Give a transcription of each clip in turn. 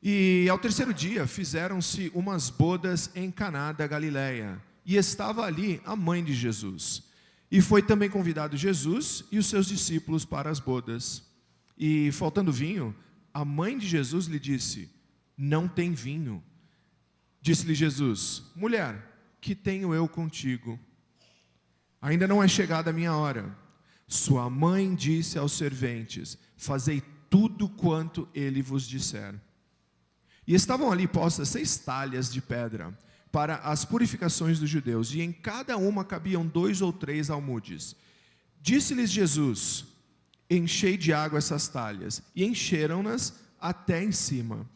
E ao terceiro dia fizeram-se umas bodas em Caná da Galileia, e estava ali a mãe de Jesus. E foi também convidado Jesus e os seus discípulos para as bodas. E faltando vinho, a mãe de Jesus lhe disse: não tem vinho. Disse-lhe Jesus: mulher, que tenho eu contigo? Ainda não é chegada a minha hora. Sua mãe disse aos serventes: fazei tudo quanto ele vos disser. E estavam ali postas 6 talhas de pedra para as purificações dos judeus, e em cada uma cabiam 2 ou 3 almudes. Disse-lhes Jesus: enchei de água essas talhas, e encheram-nas até em cima.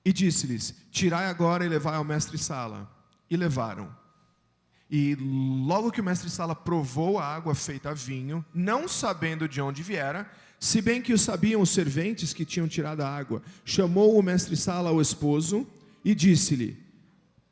E disse-lhes: tirai agora e levai ao mestre-sala. E levaram. E logo que o mestre-sala provou a água feita vinho, não sabendo de onde viera, se bem que o sabiam os serventes que tinham tirado a água, chamou o mestre-sala ao esposo e disse-lhe: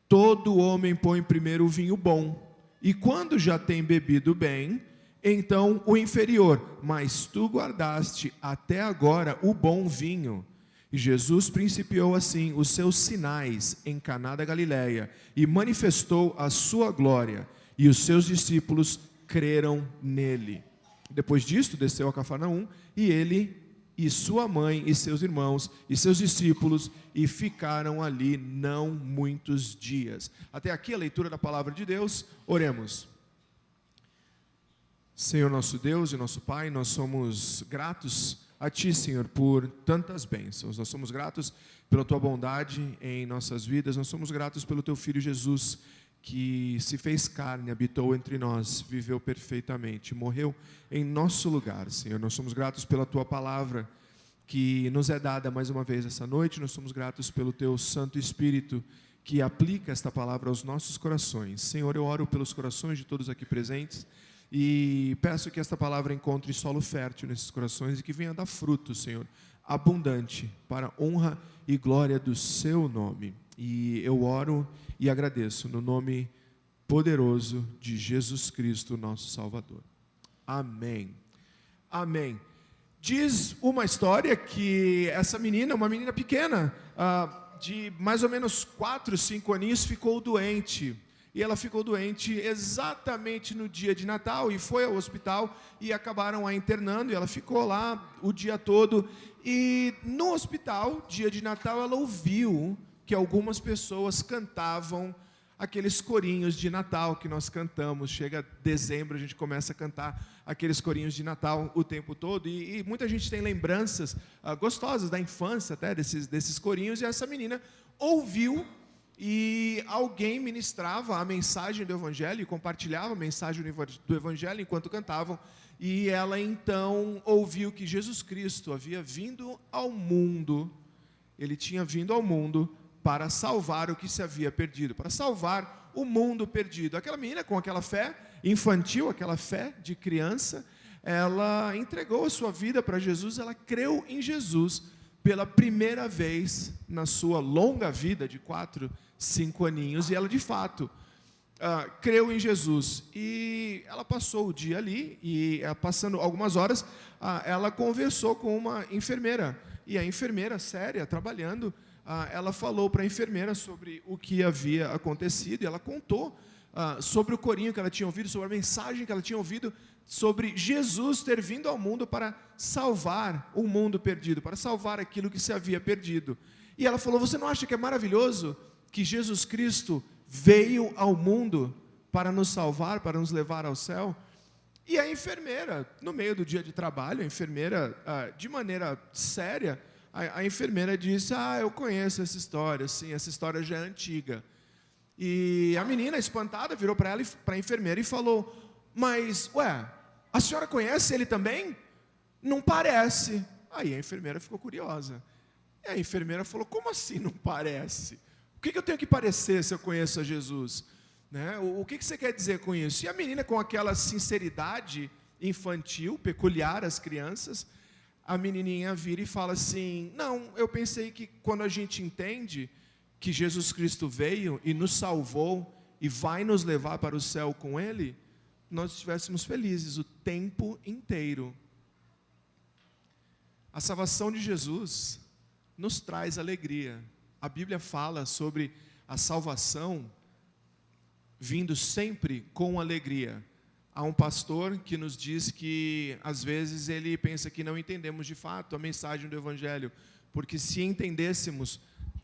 todo homem põe primeiro o vinho bom, e quando já tem bebido bem, então o inferior, mas tu guardaste até agora o bom vinho. E Jesus principiou assim os seus sinais em Caná da Galileia, e manifestou a sua glória, e os seus discípulos creram nele. Depois disto, desceu a Cafarnaum, e ele e sua mãe, e seus irmãos, e seus discípulos, e ficaram ali não muitos dias. Até aqui a leitura da palavra de Deus. Oremos. Senhor nosso Deus e nosso Pai, nós somos gratos a Ti, Senhor, por tantas bênçãos. Nós somos gratos pela Tua bondade em nossas vidas. Nós somos gratos pelo Teu Filho Jesus, que se fez carne, habitou entre nós, viveu perfeitamente, morreu em nosso lugar, Senhor. Nós somos gratos pela Tua palavra, que nos é dada mais uma vez essa noite. Nós somos gratos pelo Teu Santo Espírito, que aplica esta palavra aos nossos corações. Senhor, eu oro pelos corações de todos aqui presentes, e peço que esta palavra encontre solo fértil nesses corações, e que venha dar fruto, Senhor, abundante, para a honra e glória do Seu nome. E eu oro e agradeço no nome poderoso de Jesus Cristo, nosso Salvador. Amém. Amém. Diz uma história que essa menina, uma menina pequena, de mais ou menos 4, 5 aninhos, ficou doente. E ela ficou doente exatamente no dia de Natal, e foi ao hospital, e acabaram a internando, e ela ficou lá o dia todo. E no hospital, dia de Natal, ela ouviu que algumas pessoas cantavam aqueles corinhos de Natal que nós cantamos. Chega dezembro, a gente começa a cantar aqueles corinhos de Natal o tempo todo, e muita gente tem lembranças gostosas da infância até desses corinhos. E essa menina ouviu, e alguém ministrava a mensagem do Evangelho, e compartilhava a mensagem do Evangelho enquanto cantavam, e ela então ouviu que Jesus Cristo havia vindo ao mundo. Ele tinha vindo ao mundo para salvar o que se havia perdido, para salvar o mundo perdido. Aquela menina, com aquela fé infantil, aquela fé de criança, ela entregou a sua vida para Jesus. Ela creu em Jesus pela primeira vez na sua longa vida de 4, 5 aninhos, e ela de fato creu em Jesus. E ela passou o dia ali, e passando algumas horas, ela conversou com uma enfermeira, e a enfermeira, séria, trabalhando, ela falou para a enfermeira sobre o que havia acontecido, e ela contou sobre o corinho que ela tinha ouvido, sobre a mensagem que ela tinha ouvido, sobre Jesus ter vindo ao mundo para salvar o mundo perdido, para salvar aquilo que se havia perdido. E ela falou: você não acha que é maravilhoso que Jesus Cristo veio ao mundo para nos salvar, para nos levar ao céu? E a enfermeira, no meio do dia de trabalho, a enfermeira, de maneira séria, a enfermeira disse: eu conheço essa história, sim, essa história já é antiga. E a menina, espantada, virou para ela, para a enfermeira, e falou: mas, a senhora conhece ele também? Não parece. Aí a enfermeira ficou curiosa. E a enfermeira falou: como assim não parece? O que eu tenho que parecer se eu conheço a Jesus? Né? O que você quer dizer com isso? E a menina, com aquela sinceridade infantil, peculiar às crianças, a menininha vira e fala assim: não, eu pensei que quando a gente entende que Jesus Cristo veio e nos salvou e vai nos levar para o céu com Ele, nós estivéssemos felizes o tempo inteiro. A salvação de Jesus nos traz alegria. A Bíblia fala sobre a salvação vindo sempre com alegria. Há um pastor que nos diz que, às vezes, ele pensa que não entendemos de fato a mensagem do Evangelho, porque se entendêssemos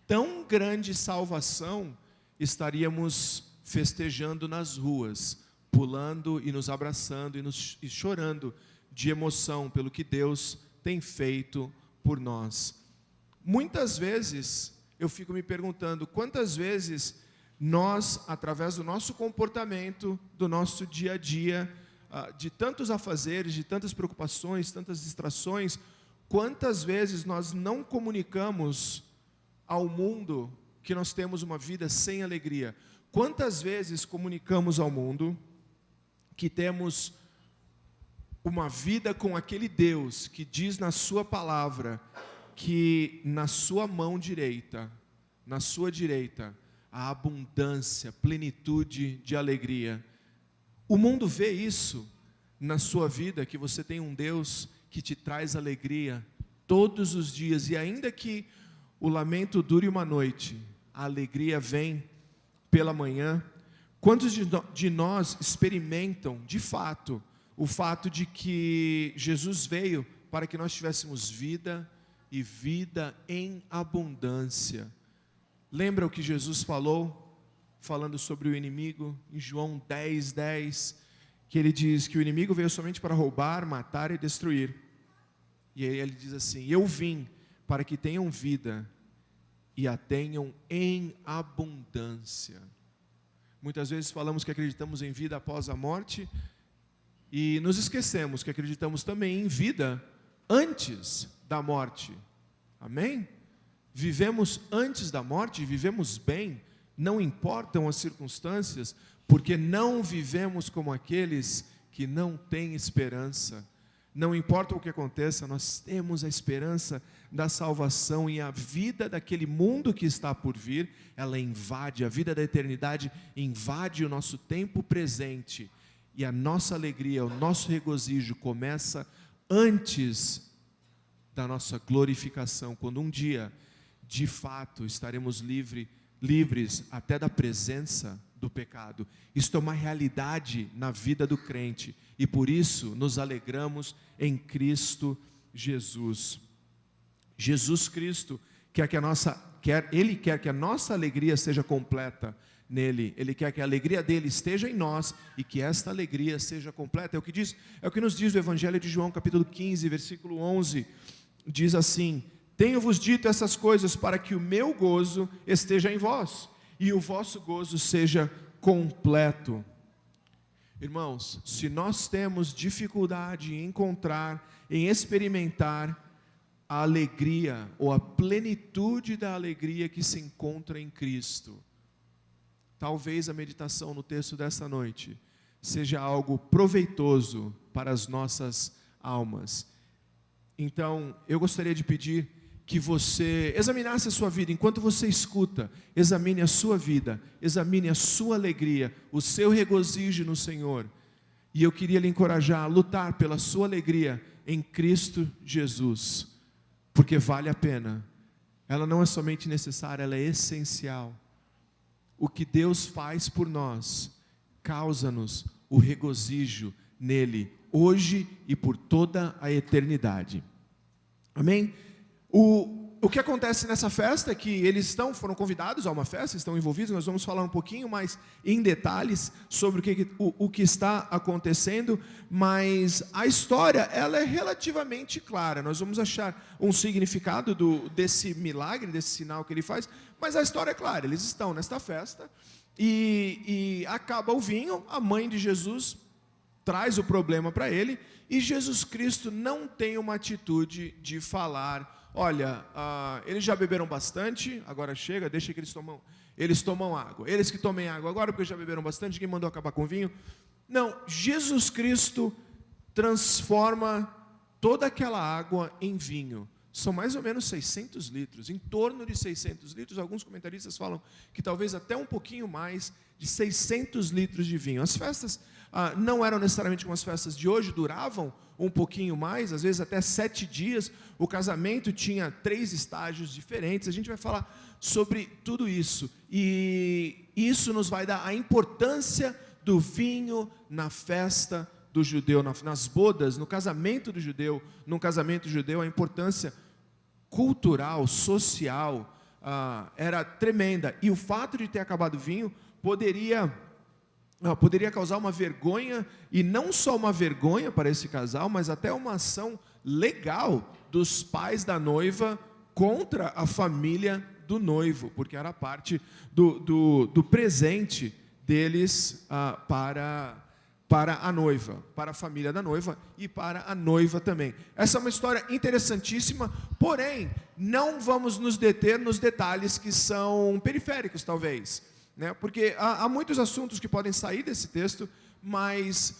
tão grande salvação, estaríamos festejando nas ruas, pulando e nos abraçando e chorando de emoção pelo que Deus tem feito por nós. Muitas vezes eu fico me perguntando quantas vezes nós, através do nosso comportamento, do nosso dia a dia, de tantos afazeres, de tantas preocupações, tantas distrações, quantas vezes nós não comunicamos ao mundo que nós temos uma vida sem alegria? Quantas vezes comunicamos ao mundo que temos uma vida com aquele Deus que diz na sua palavra que na sua mão direita, na sua direita, a abundância, plenitude de alegria. O mundo vê isso na sua vida, que você tem um Deus que te traz alegria todos os dias, e ainda que o lamento dure uma noite, a alegria vem pela manhã. Quantos de nós experimentam, de fato, o fato de que Jesus veio para que nós tivéssemos vida e vida em abundância? Lembra o que Jesus falou, falando sobre o inimigo, em João 10:10, que ele diz que o inimigo veio somente para roubar, matar e destruir. E aí ele diz assim: eu vim para que tenham vida e a tenham em abundância. Muitas vezes falamos que acreditamos em vida após a morte e nos esquecemos que acreditamos também em vida antes da morte. Amém? Vivemos antes da morte, vivemos bem, não importam as circunstâncias, porque não vivemos como aqueles que não têm esperança. Não importa o que aconteça, nós temos a esperança da salvação, e a vida daquele mundo que está por vir, ela invade, a vida da eternidade invade o nosso tempo presente, e a nossa alegria, o nosso regozijo começa antes da nossa glorificação, quando um dia, de fato, estaremos livres até da presença do pecado. Isto é uma realidade na vida do crente, e por isso nos alegramos em Cristo Jesus. Jesus Cristo Ele quer que a nossa alegria seja completa nele. Ele quer que a alegria dele esteja em nós e que esta alegria seja completa. É o que nos diz o Evangelho de João, capítulo 15, versículo 11. Diz assim: tenho-vos dito essas coisas para que o meu gozo esteja em vós e o vosso gozo seja completo. Irmãos, se nós temos dificuldade em encontrar, em experimentar a alegria ou a plenitude da alegria que se encontra em Cristo, talvez a meditação no texto desta noite seja algo proveitoso para as nossas almas. Então, eu gostaria de pedir que você examinasse a sua vida. Enquanto você escuta, examine a sua vida, examine a sua alegria, o seu regozijo no Senhor. E eu queria lhe encorajar a lutar pela sua alegria em Cristo Jesus, porque vale a pena. Ela não é somente necessária, ela é essencial. O que Deus faz por nós causa-nos o regozijo nele, hoje e por toda a eternidade. Amém? O que acontece nessa festa é que eles foram convidados a uma festa, estão envolvidos. Nós vamos falar um pouquinho mais em detalhes sobre o que está acontecendo, mas a história ela é relativamente clara. Nós vamos achar um significado desse milagre, desse sinal que ele faz, mas a história é clara. Eles estão nesta festa e acaba o vinho, a mãe de Jesus traz o problema para ele, e Jesus Cristo não tem uma atitude de falar: olha, eles já beberam bastante, agora chega, deixa que eles tomam água. Eles que tomem água agora, porque já beberam bastante, quem mandou acabar com o vinho? Não, Jesus Cristo transforma toda aquela água em vinho. São mais ou menos 600 litros, em torno de 600 litros. Alguns comentaristas falam que talvez até um pouquinho mais de 600 litros de vinho. As festas não eram necessariamente como as festas de hoje, duravam um pouquinho mais, às vezes até 7 dias. O casamento tinha 3 estágios diferentes. A gente vai falar sobre tudo isso, e isso nos vai dar a importância do vinho na festa do judeu, nas bodas, no casamento do judeu. Num casamento judeu, a importância cultural, social, era tremenda, e o fato de ter acabado o vinho poderia causar uma vergonha, e não só uma vergonha para esse casal, mas até uma ação legal dos pais da noiva contra a família do noivo, porque era parte do presente deles para a noiva, para a família da noiva e para a noiva também. Essa é uma história interessantíssima, porém, não vamos nos deter nos detalhes que são periféricos, talvez, né? Porque há muitos assuntos que podem sair desse texto, mas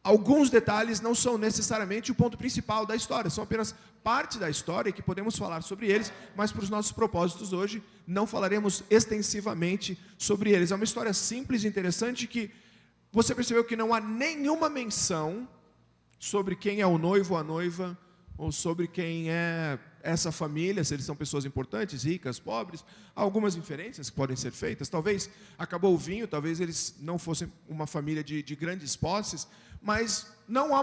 alguns detalhes não são necessariamente o ponto principal da história, são apenas parte da história que podemos falar sobre eles, mas para os nossos propósitos hoje não falaremos extensivamente sobre eles. É uma história simples e interessante que você percebeu que não há nenhuma menção sobre quem é o noivo ou a noiva, ou sobre quem é essa família, se eles são pessoas importantes, ricas, pobres. Há algumas inferências que podem ser feitas. Talvez acabou o vinho, talvez eles não fossem uma família de grandes posses, mas não há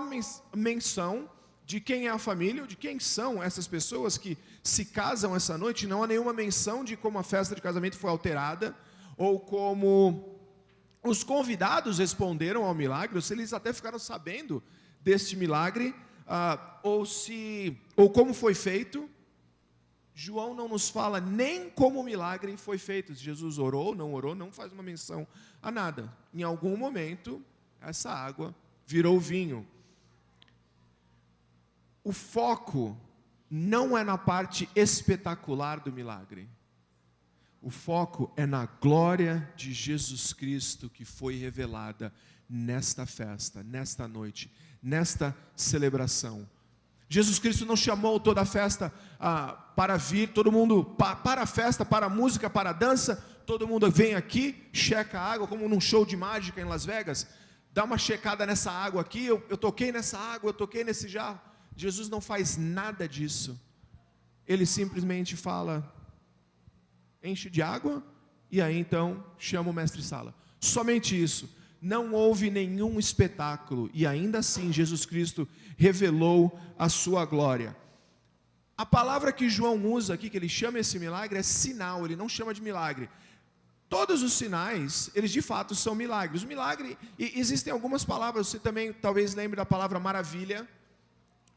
menção de quem é a família, ou de quem são essas pessoas que se casam essa noite. Não há nenhuma menção de como a festa de casamento foi alterada, ou como os convidados responderam ao milagre, ou se eles até ficaram sabendo deste milagre, ou como foi feito. João não nos fala nem como o milagre foi feito. Se Jesus orou, não faz uma menção a nada. Em algum momento, essa água virou vinho. O foco não é na parte espetacular do milagre. O foco é na glória de Jesus Cristo que foi revelada nesta festa, nesta noite, nesta celebração. Jesus Cristo não chamou toda a festa para vir, todo mundo para a festa, para a música, para a dança. Todo mundo vem aqui, checa a água, como num show de mágica em Las Vegas. Dá uma checada nessa água aqui, eu toquei nessa água, eu toquei nesse jarro. Jesus não faz nada disso. Ele simplesmente fala: enche de água, e aí então chama o mestre-sala. Somente isso. Não houve nenhum espetáculo, e ainda assim Jesus Cristo revelou a sua glória. A palavra que João usa aqui, que ele chama esse milagre, é sinal. Ele não chama de milagre. Todos os sinais, eles de fato são milagres. O milagre, e existem algumas palavras, você também talvez lembre da palavra maravilha,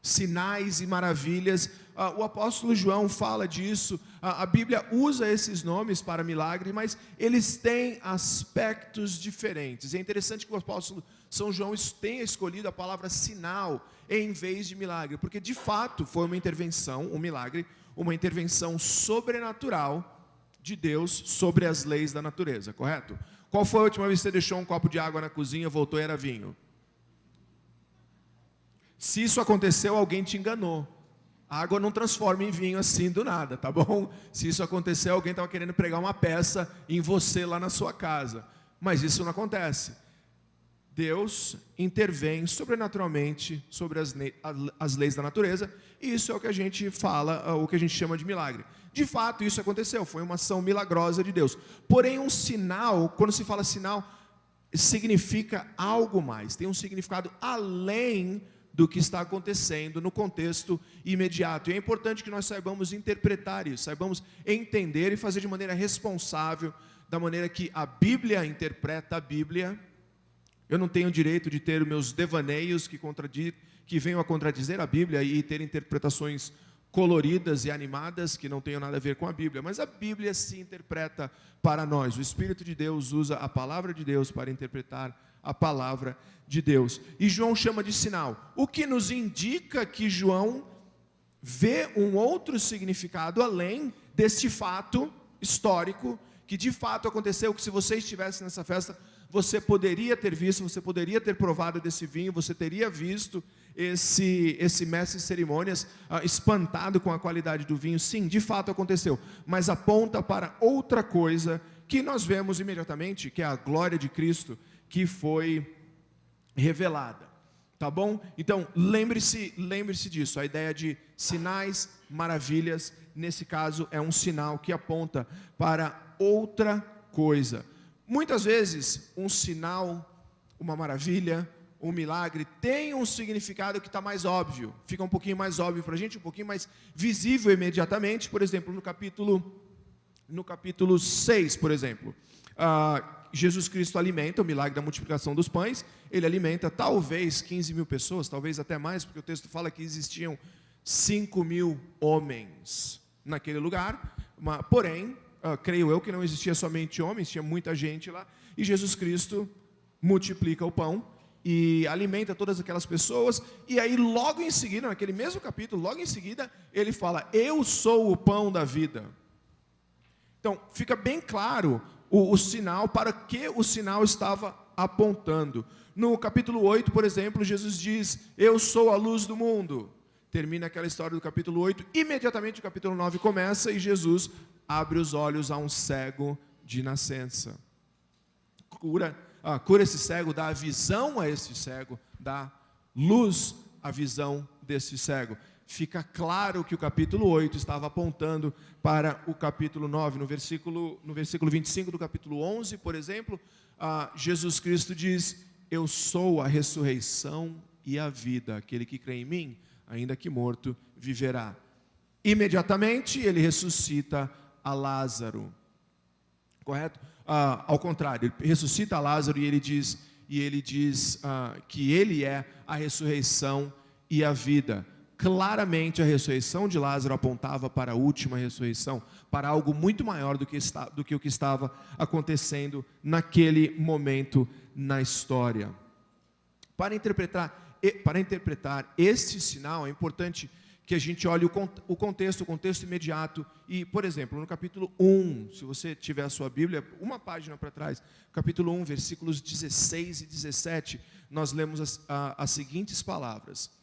sinais e maravilhas. O apóstolo João fala disso. A Bíblia usa esses nomes para milagre, mas eles têm aspectos diferentes. É interessante que o apóstolo São João tenha escolhido a palavra sinal em vez de milagre, porque de fato foi uma intervenção, um milagre, uma intervenção sobrenatural de Deus sobre as leis da natureza, correto? Qual foi a última vez que você deixou um copo de água na cozinha, voltou e era vinho? Se isso aconteceu, alguém te enganou. A água não transforma em vinho assim do nada, tá bom? Se isso aconteceu, alguém estava querendo pregar uma peça em você lá na sua casa. Mas isso não acontece. Deus intervém sobrenaturalmente sobre as leis da natureza, e isso é o que a gente fala, o que a gente chama de milagre. De fato, isso aconteceu, foi uma ação milagrosa de Deus. Porém, um sinal, quando se fala sinal, significa algo mais, tem um significado além do que está acontecendo no contexto imediato. E é importante que nós saibamos interpretar isso, saibamos entender e fazer de maneira responsável, da maneira que a Bíblia interpreta a Bíblia. Eu não tenho o direito de ter meus devaneios que venham a contradizer a Bíblia e ter interpretações coloridas e animadas que não tenham nada a ver com a Bíblia, mas a Bíblia se interpreta para nós. O Espírito de Deus usa a palavra de Deus para interpretar a palavra de Deus. E João chama de sinal, o que nos indica que João vê um outro significado além deste fato histórico, que de fato aconteceu, que se você estivesse nessa festa, você poderia ter visto, você poderia ter provado desse vinho, você teria visto esse mestre de cerimônias espantado com a qualidade do vinho. Sim, de fato aconteceu, mas aponta para outra coisa que nós vemos imediatamente, que é a glória de Cristo, que foi revelada. Tá bom? Então, lembre-se disso. A ideia de sinais, maravilhas, nesse caso, é um sinal que aponta para outra coisa. Muitas vezes, um sinal, uma maravilha, um milagre, tem um significado que está mais óbvio. Fica um pouquinho mais óbvio para a gente, um pouquinho mais visível imediatamente. Por exemplo, no capítulo 6, por exemplo. Jesus Cristo alimenta, o milagre da multiplicação dos pães, ele alimenta talvez 15 mil pessoas, talvez até mais, porque o texto fala que existiam 5 mil homens naquele lugar, porém, creio eu que não existia somente homens, tinha muita gente lá, e Jesus Cristo multiplica o pão e alimenta todas aquelas pessoas, e aí logo em seguida, naquele mesmo capítulo, logo em seguida, ele fala, eu sou o pão da vida. Então, fica bem claro o sinal, para que o sinal estava apontando. No capítulo 8, por exemplo, Jesus diz, eu sou a luz do mundo. Termina aquela história do capítulo 8, imediatamente o capítulo 9 começa e Jesus abre os olhos a um cego de nascença. Cura esse cego, dá a visão a esse cego, dá luz à visão desse cego. Fica claro que o capítulo 8 estava apontando para o capítulo 9. No versículo 25 do capítulo 11, por exemplo, Jesus Cristo diz, eu sou a ressurreição e a vida. Aquele que crê em mim, ainda que morto, viverá. Imediatamente, ele ressuscita a Lázaro. Correto? Ao contrário, ele ressuscita a Lázaro e ele diz que ele é a ressurreição e a vida. Claramente a ressurreição de Lázaro apontava para a última ressurreição, para algo muito maior do que o que estava acontecendo naquele momento na história. Para interpretar este sinal, é importante que a gente olhe o contexto imediato. E, por exemplo, no capítulo 1, se você tiver a sua Bíblia, uma página para trás, capítulo 1, versículos 16 e 17, nós lemos as seguintes palavras.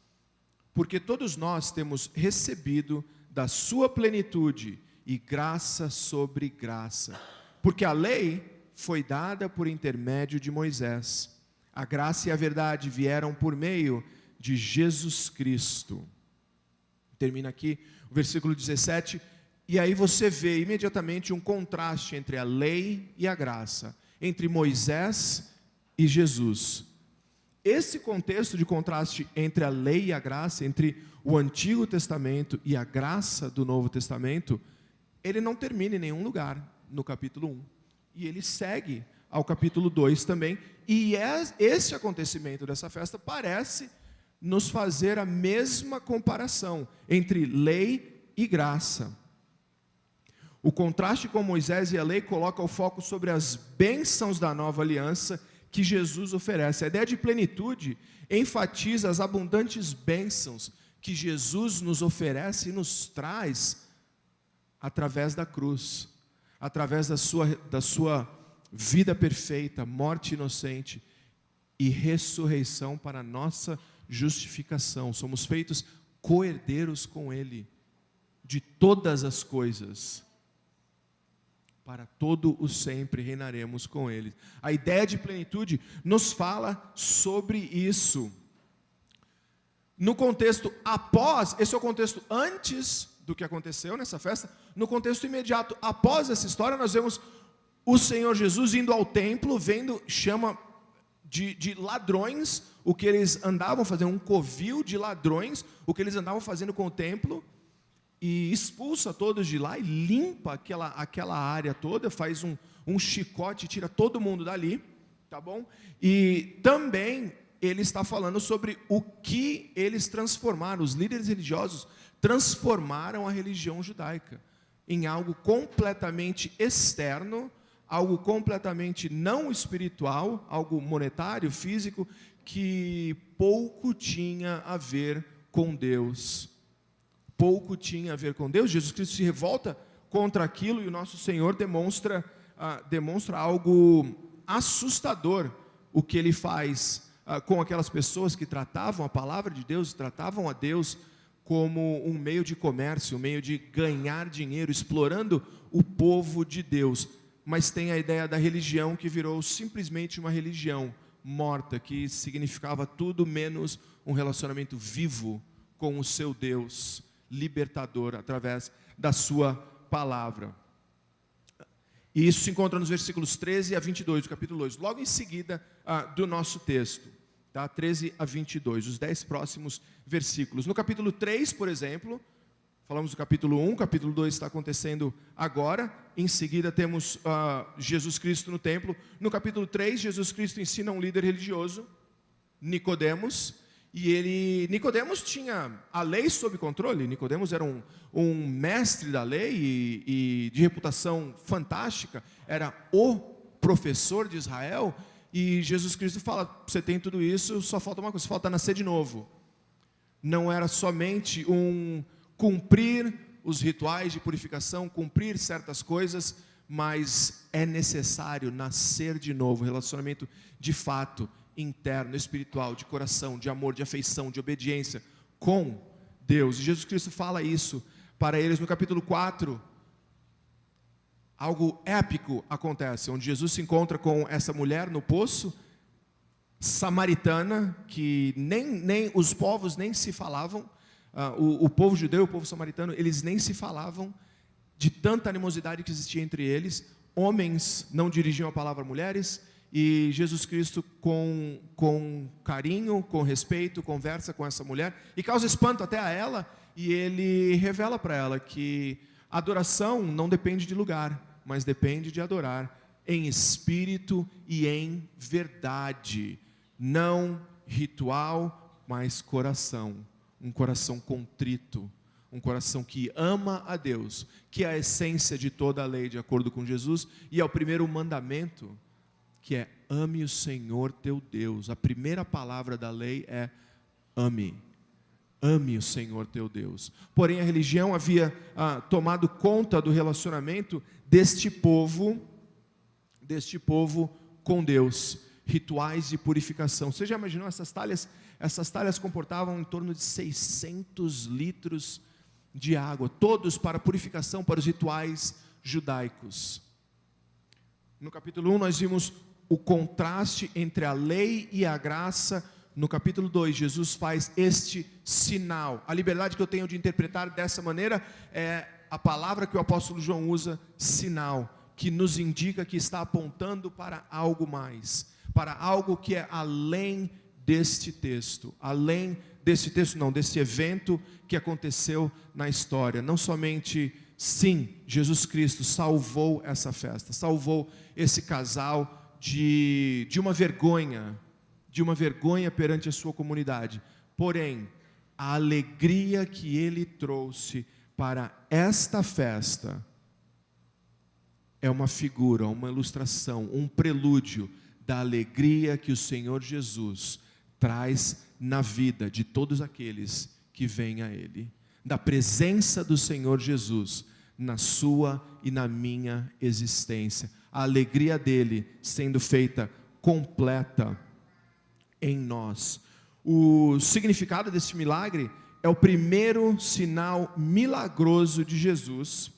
Porque todos nós temos recebido da sua plenitude e graça sobre graça. Porque a lei foi dada por intermédio de Moisés. A graça e a verdade vieram por meio de Jesus Cristo. Termina aqui o versículo 17. E aí você vê imediatamente um contraste entre a lei e a graça. Entre Moisés e Jesus. Esse contexto de contraste entre a lei e a graça, entre o Antigo Testamento e a graça do Novo Testamento, ele não termina em nenhum lugar no capítulo 1. E ele segue ao capítulo 2 também. E esse acontecimento dessa festa parece nos fazer a mesma comparação entre lei e graça. O contraste com Moisés e a lei coloca o foco sobre as bênçãos da nova aliança que Jesus oferece. A ideia de plenitude enfatiza as abundantes bênçãos que Jesus nos oferece e nos traz através da cruz, através da sua vida perfeita, morte inocente e ressurreição para a nossa justificação. Somos feitos co-herdeiros com Ele de todas as coisas. Para todo o sempre reinaremos com Ele. A ideia de plenitude nos fala sobre isso. No contexto após, esse é o contexto antes do que aconteceu nessa festa. No contexto imediato, após essa história, nós vemos o Senhor Jesus indo ao templo, chama de ladrões, o que eles andavam fazendo, um covil de ladrões, o que eles andavam fazendo com o templo, e expulsa todos de lá e limpa aquela área toda, faz um chicote, tira todo mundo dali, tá bom? E também ele está falando sobre o que eles transformaram, os líderes religiosos transformaram a religião judaica em algo completamente externo, algo completamente não espiritual, algo monetário, físico, que pouco tinha a ver com Deus. Pouco tinha a ver com Deus. Jesus Cristo se revolta contra aquilo e o nosso Senhor demonstra algo assustador, o que Ele faz com aquelas pessoas que tratavam a palavra de Deus, tratavam a Deus como um meio de comércio, um meio de ganhar dinheiro, explorando o povo de Deus. Mas tem a ideia da religião que virou simplesmente uma religião morta, que significava tudo menos um relacionamento vivo com o seu Deus libertador através da sua palavra. E isso se encontra nos versículos 13 a 22 do capítulo 2, logo em seguida do nosso texto, tá? 13 a 22, os 10 próximos versículos. No capítulo 3, por exemplo, falamos do capítulo 1, capítulo 2 está acontecendo agora, em seguida temos Jesus Cristo no templo. No capítulo 3, Jesus Cristo ensina um líder religioso, Nicodemos, e Nicodemos tinha a lei sob controle. Nicodemos era um mestre da lei e de reputação fantástica, era o professor de Israel, e Jesus Cristo fala, você tem tudo isso, só falta uma coisa, falta nascer de novo. Não era somente cumprir os rituais de purificação, cumprir certas coisas, mas é necessário nascer de novo, relacionamento de fato, interno, espiritual, de coração, de amor, de afeição, de obediência com Deus. E Jesus Cristo fala isso para eles no capítulo 4. Algo épico acontece, onde Jesus se encontra com essa mulher no poço, samaritana, que nem os povos nem se falavam, o povo judeu e o povo samaritano, eles nem se falavam, de tanta animosidade que existia entre eles. Homens não dirigiam a palavra a mulheres, e Jesus Cristo com carinho, com respeito, conversa com essa mulher, e causa espanto até a ela, e ele revela para ela que a adoração não depende de lugar, mas depende de adorar em espírito e em verdade, não ritual, mas coração, um coração contrito, um coração que ama a Deus, que é a essência de toda a lei, de acordo com Jesus, e é o primeiro mandamento, que é ame o Senhor teu Deus. A primeira palavra da lei é ame. Ame o Senhor teu Deus. Porém, a religião havia tomado conta do relacionamento deste povo com Deus. Rituais de purificação. Você já imaginou essas talhas? Essas talhas comportavam em torno de 600 litros de água, todos para purificação, para os rituais judaicos. No capítulo 1 nós vimos o contraste entre a lei e a graça. No capítulo 2, Jesus faz este sinal. A liberdade que eu tenho de interpretar dessa maneira é a palavra que o apóstolo João usa, sinal, que nos indica que está apontando para algo mais, para algo que é além deste texto, desse evento que aconteceu na história. Não somente, sim, Jesus Cristo salvou essa festa, salvou esse casal de uma vergonha perante a sua comunidade. Porém, a alegria que ele trouxe para esta festa é uma figura, uma ilustração, um prelúdio da alegria que o Senhor Jesus traz na vida de todos aqueles que vêm a Ele, da presença do Senhor Jesus na sua e na minha existência, a alegria dele sendo feita completa em nós. O significado desse milagre é o primeiro sinal milagroso de Jesus,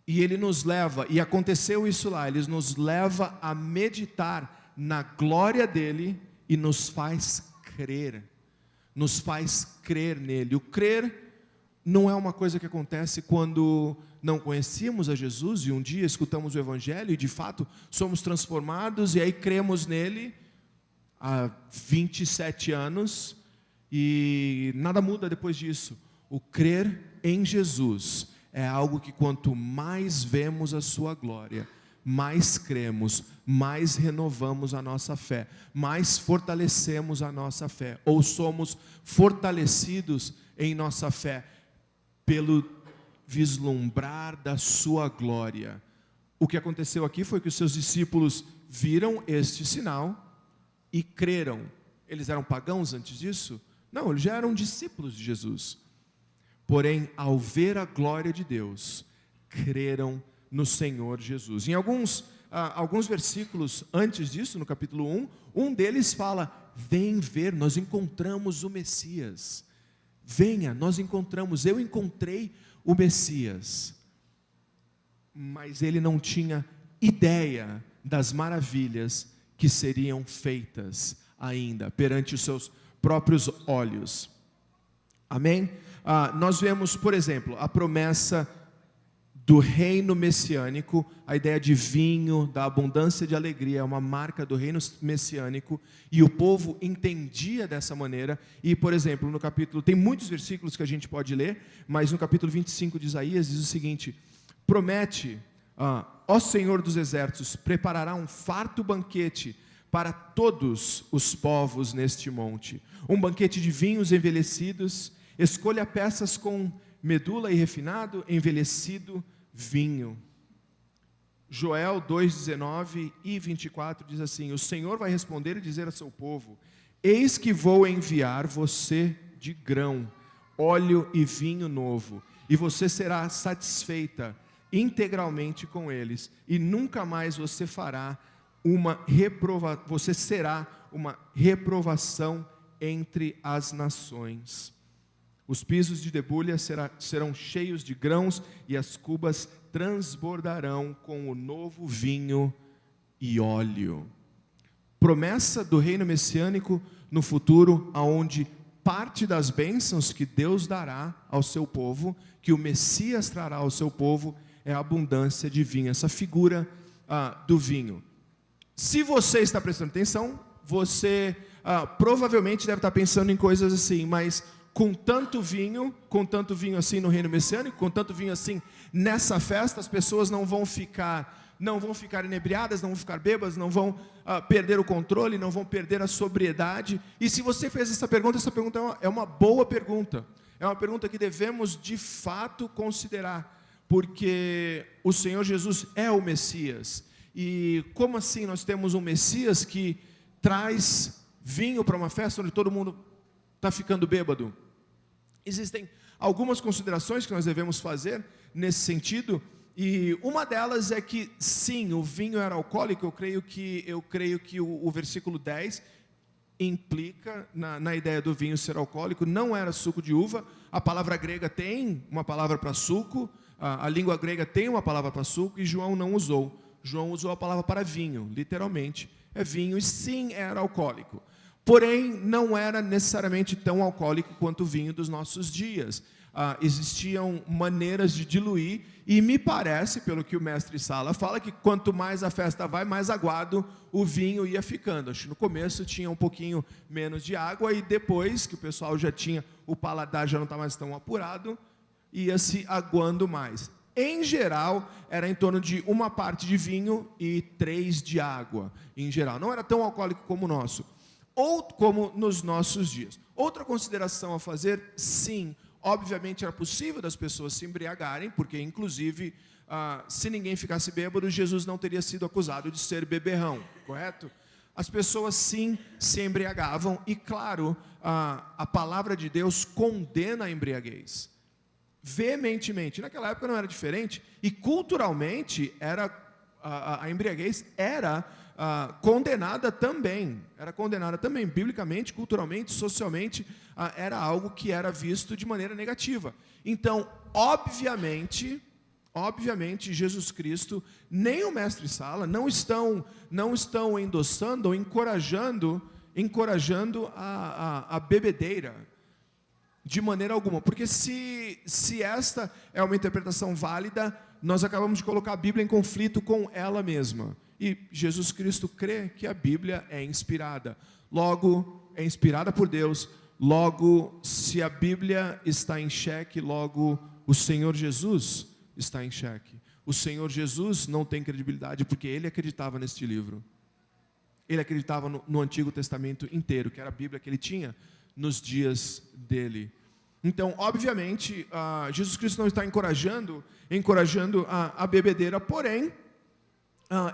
e ele nos leva, e aconteceu isso lá, ele nos leva a meditar na glória dele e nos faz crer nele. O crer não é uma coisa que acontece quando não conhecíamos a Jesus e um dia escutamos o Evangelho e de fato somos transformados e aí cremos nele há 27 anos e nada muda depois disso. O crer em Jesus é algo que quanto mais vemos a sua glória, mais cremos, mais renovamos a nossa fé, mais fortalecemos a nossa fé, ou somos fortalecidos em nossa fé pelo vislumbrar da sua glória. O que aconteceu aqui foi que os seus discípulos viram este sinal e creram. Eles eram pagãos antes disso? Não, eles já eram discípulos de Jesus. Porém, ao ver a glória de Deus, creram no Senhor Jesus. Em alguns versículos antes disso, no capítulo 1, um deles fala: vem ver, nós encontramos o Messias. Venha, nós encontramos, eu encontrei o Messias. Mas ele não tinha ideia das maravilhas que seriam feitas ainda perante os seus próprios olhos. Amém? Nós vemos, por exemplo, a promessa do reino messiânico, a ideia de vinho, da abundância de alegria, é uma marca do reino messiânico, e o povo entendia dessa maneira. E, por exemplo, no capítulo, tem muitos versículos que a gente pode ler, mas no capítulo 25 de Isaías diz o seguinte: promete, ó Senhor dos exércitos, preparará um farto banquete para todos os povos neste monte, um banquete de vinhos envelhecidos, escolha peças com medula e refinado, envelhecido vinho. Joel 2:19 e 24 diz assim: o Senhor vai responder e dizer a seu povo: eis que vou enviar você de grão, óleo e vinho novo, e você será satisfeita integralmente com eles, e nunca mais você será uma reprovação entre as nações. Os pisos de debulha serão cheios de grãos, e as cubas transbordarão com o novo vinho e óleo. Promessa do reino messiânico no futuro, aonde parte das bênçãos que Deus dará ao seu povo, que o Messias trará ao seu povo, é a abundância de vinho, essa figura do vinho. Se você está prestando atenção, você provavelmente deve estar pensando em coisas assim, mas com tanto vinho assim no reino messiânico, com tanto vinho assim nessa festa, as pessoas não vão ficar inebriadas, não vão ficar bêbadas, não vão perder o controle, não vão perder a sobriedade. E se você fez essa pergunta é uma boa pergunta, é uma pergunta que devemos de fato considerar, porque o Senhor Jesus é o Messias. E como assim nós temos um Messias que traz vinho para uma festa onde todo mundo está ficando bêbado? Existem algumas considerações que nós devemos fazer nesse sentido, e uma delas é que sim, o vinho era alcoólico. Eu creio que o versículo 10 implica na ideia do vinho ser alcoólico. Não era suco de uva. A palavra grega tem uma palavra para suco, a língua grega tem uma palavra para suco, e João não usou. João usou a palavra para vinho, literalmente é vinho, e sim, era alcoólico. Porém, não era necessariamente tão alcoólico quanto o vinho dos nossos dias. Existiam maneiras de diluir, e me parece, pelo que o mestre Sala fala, que quanto mais a festa vai, mais aguado o vinho ia ficando. Acho que no começo tinha um pouquinho menos de água, e depois que o pessoal já tinha, o paladar já não está mais tão apurado, ia se aguando mais. Em geral, era em torno de 1 parte de vinho e 3 de água, em geral. Não era tão alcoólico como o nosso, ou como nos nossos dias. Outra consideração a fazer: sim, obviamente era possível das pessoas se embriagarem, porque inclusive, se ninguém ficasse bêbado, Jesus não teria sido acusado de ser beberrão, correto? As pessoas sim se embriagavam, e claro, a palavra de Deus condena a embriaguez veementemente. Naquela época não era diferente, e culturalmente a embriaguez era condenada também, biblicamente, culturalmente, socialmente, era algo que era visto de maneira negativa. Então, obviamente, Jesus Cristo, nem o mestre Sala não estão endossando ou encorajando a bebedeira, de maneira alguma, porque se esta é uma interpretação válida, nós acabamos de colocar a Bíblia em conflito com ela mesma. E Jesus Cristo crê que a Bíblia é inspirada, logo é inspirada por Deus. Logo, se a Bíblia está em xeque, logo o Senhor Jesus está em xeque. O Senhor Jesus não tem credibilidade, porque Ele acreditava neste livro. Ele acreditava no Antigo Testamento inteiro, que era a Bíblia que Ele tinha nos dias dele. Então, obviamente, Jesus Cristo não está encorajando a bebedeira, porém,